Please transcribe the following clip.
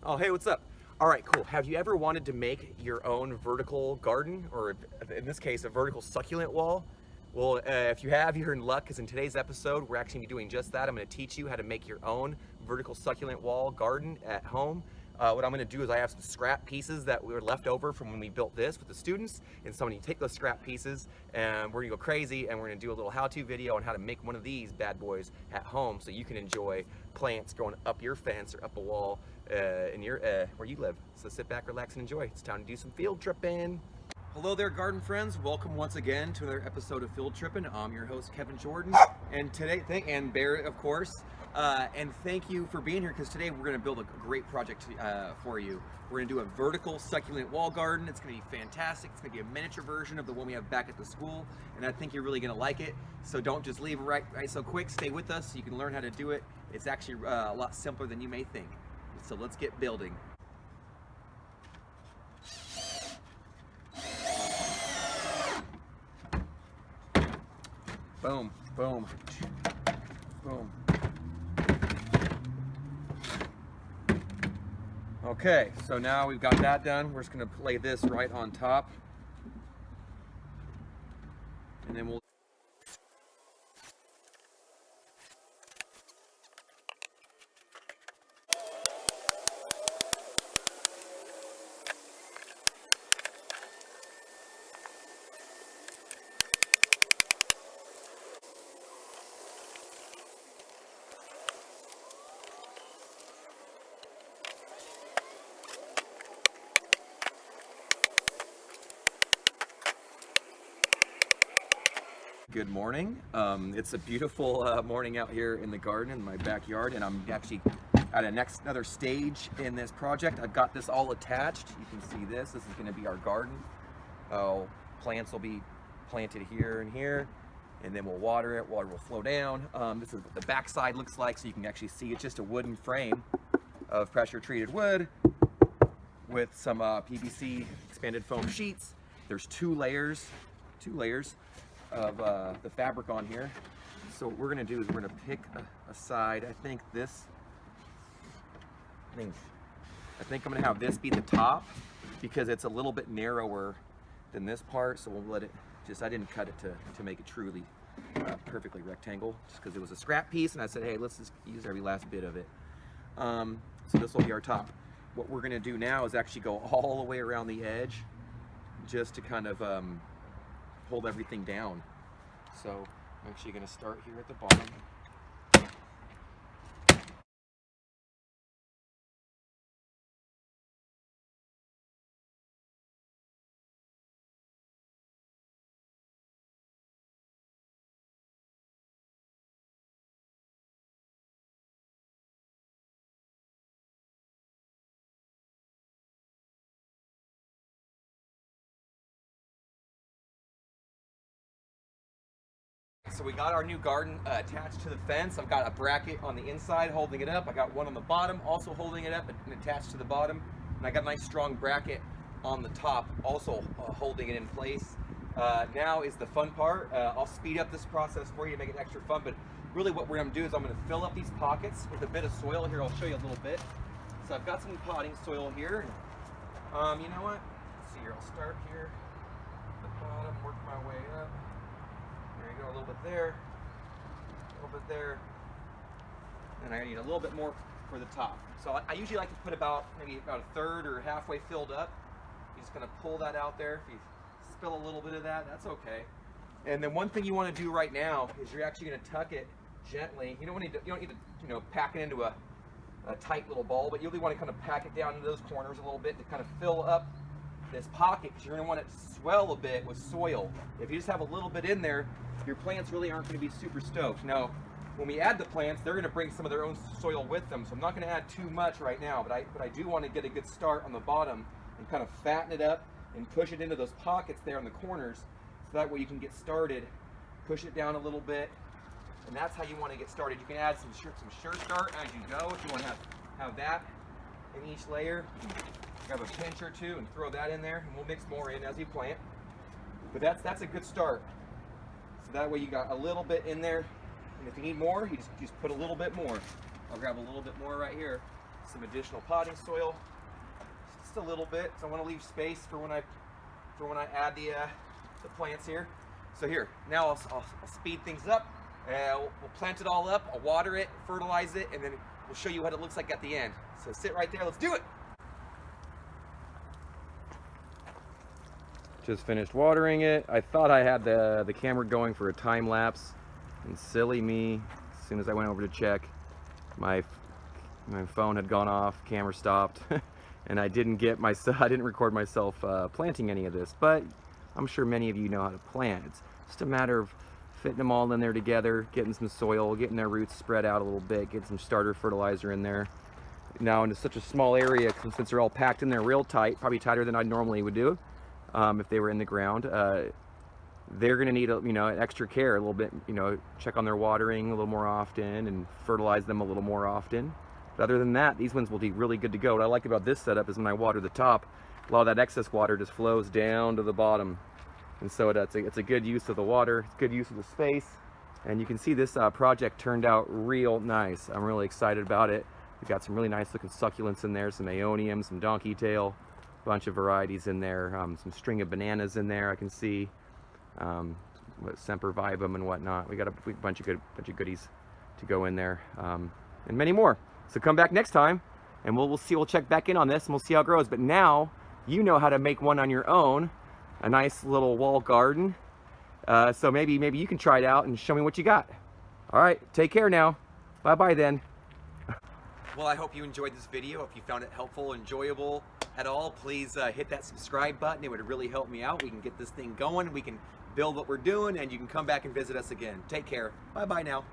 Oh, hey, what's up? All right, cool. Have you ever wanted to make your own vertical garden, or in this case, a vertical succulent wall? Well, if you have, you're in luck, because in today's episode, we're actually doing just that. I'm going to teach you how to make your own vertical succulent wall garden at home. What I'm going to do is I have some scrap pieces that were left over from when we built this with the students, and so I'm going to take those scrap pieces and we're going to go crazy, and we're going to do a little how-to video on how to make one of these bad boys at home so you can enjoy plants growing up your fence or up a wall in your where you live. So sit back, relax, and enjoy. It's time to do some field tripping. Hello there, garden friends. Welcome once again to another episode of Field Trippin'. I'm your host, Kevin Jordan, and today, and Barrett, of course. And thank you for being here, because today we're going to build a great project for you. We're going to do a vertical succulent wall garden. It's going to be fantastic. It's going to be a miniature version of the one we have back at the school, and I think you're really going to like it. So don't just leave right so quick. Stay with us so you can learn how to do it. It's actually a lot simpler than you may think. So let's get building. Boom, boom, boom. Okay, so now we've got that done. We're just gonna lay this right on top. And then we'll Good morning. It's a beautiful morning out here in the garden in my backyard, and I'm actually at another stage in this project. I've got this all attached. You can see this. This is going to be our garden. Plants will be planted here and here, and then we'll water it. Water will flow down. This is what the back side looks like, so you can actually see it's just a wooden frame of pressure treated wood with some PVC expanded foam sheets. There's two layers of the fabric on here. So what we're gonna do is we're gonna pick a side. I think I'm gonna have this be the top, because it's a little bit narrower than this part. So we'll let it I didn't cut it to make it truly perfectly rectangle, just because it was a scrap piece, and I said, hey, let's just use every last bit of it. So this will be our top. What we're gonna do now is actually go all the way around the edge, just to kind of hold everything down. So I'm actually going to start here at the bottom. So we got our new garden attached to the fence. I've got a bracket on the inside holding it up. I got one on the bottom also holding it up and attached to the bottom. And I got a nice strong bracket on the top also holding it in place. Now is the fun part. I'll speed up this process for you to make it extra fun, but really what we're going to do is I'm going to fill up these pockets with a bit of soil. Here, I'll show you a little bit. So I've got some potting soil here. You know what? Let's see here. I'll start here at the bottom, work my way up. There you go, a little bit there, a little bit there, and I need a little bit more for the top. So I usually like to put maybe about a third or halfway filled up. You're just gonna pull that out there. If you spill a little bit of that, that's okay. And then one thing you want to do right now is you're actually gonna tuck it gently. You don't need to pack it into a tight little ball, but you really want to kind of pack it down into those corners a little bit to kind of fill up this pocket, because you're going to want it to swell a bit with soil. If you just have a little bit in there, your plants really aren't going to be super stoked. Now, when we add the plants, they're going to bring some of their own soil with them, so I'm not going to add too much right now, but I do want to get a good start on the bottom and kind of fatten it up and push it into those pockets there in the corners, so that way you can get started. Push it down a little bit, and that's how you want to get started. You can add some sure start as you go if you want to have that in each layer. Grab a pinch or two and throw that in there, and we'll mix more in as you plant. But that's a good start. So that way you got a little bit in there, and if you need more, you just put a little bit more. I'll grab a little bit more right here. some additional potting soil, just a little bit. So I want to leave space for when I add the plants here. So here, now I'll speed things up. We'll plant it all up. I'll water it, fertilize it, and then we'll show you what it looks like at the end. So sit right there. Let's do it. Just finished watering it. I thought I had the camera going for a time lapse, and silly me, as soon as I went over to check, my phone had gone off, camera stopped, and I didn't record myself planting any of this. But I'm sure many of you know how to plant. It's just a matter of fitting them all in there together, getting some soil, getting their roots spread out a little bit, get some starter fertilizer in there. Now, into such a small area, since they're all packed in there real tight, probably tighter than I normally would do if they were in the ground, they're going to need extra care a little bit. Check on their watering a little more often and fertilize them a little more often. But other than that, these ones will be really good to go. What I like about this setup is when I water the top, a lot of that excess water just flows down to the bottom, and so it's a good use of the water, it's good use of the space, and you can see this project turned out real nice. I'm really excited about it. We've got some really nice looking succulents in there, some aeonium, some donkey tail, bunch of varieties in there, some string of bananas in there I can see, sempervivum and whatnot. We got a bunch of goodies to go in there, and many more. So come back next time and we'll check back in on this and we'll see how it grows. But now you know how to make one on your own, a nice little wall garden. So maybe you can try it out and show me what you got. All right, take care now. Bye bye then. Well, I hope you enjoyed this video. If you found it helpful, enjoyable at all, please hit that subscribe button. It would really help me out. We can get this thing going. We can build what we're doing, and you can come back and visit us again. Take care. Bye-bye now.